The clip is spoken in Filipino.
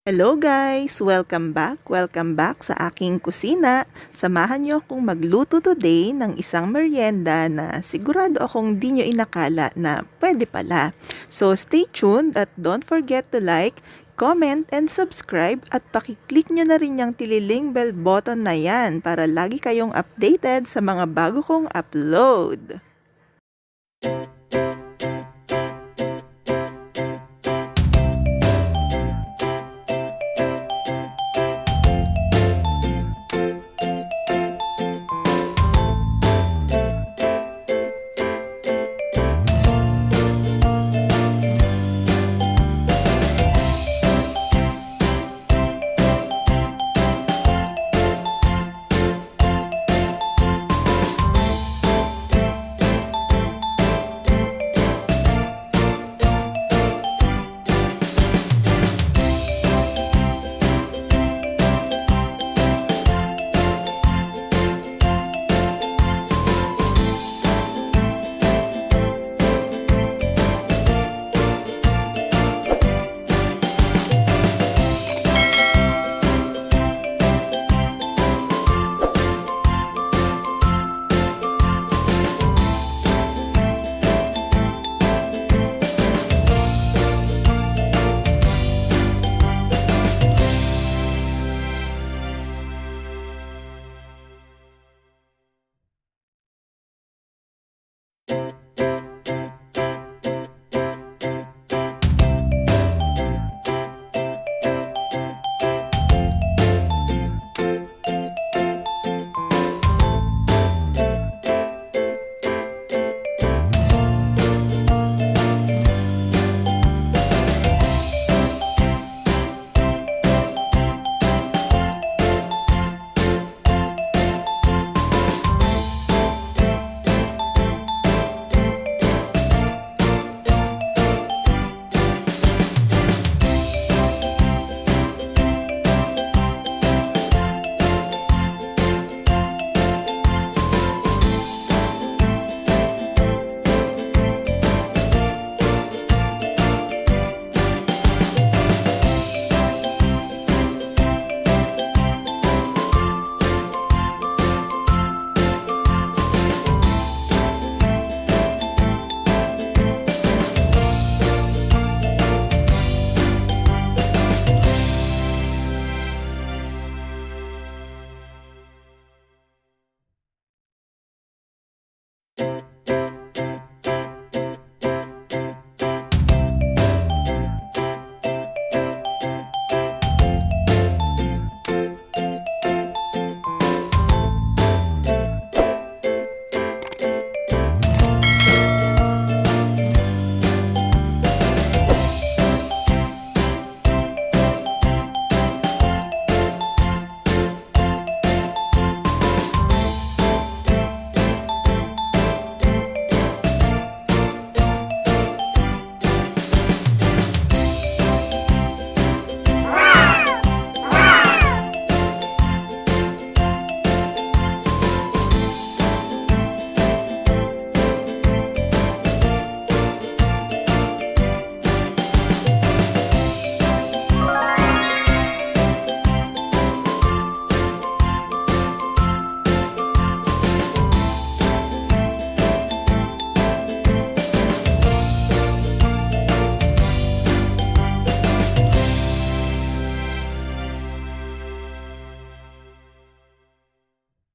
Hello guys! Welcome back! Welcome back sa aking kusina. Samahan niyo akong magluto today ng isang merienda na sigurado akong di nyo inakala na pwede pala. So stay tuned at don't forget to like, comment, and subscribe at pakiclick nyo na rin yung tililing bell button na yan para lagi kayong updated sa mga bago kong upload.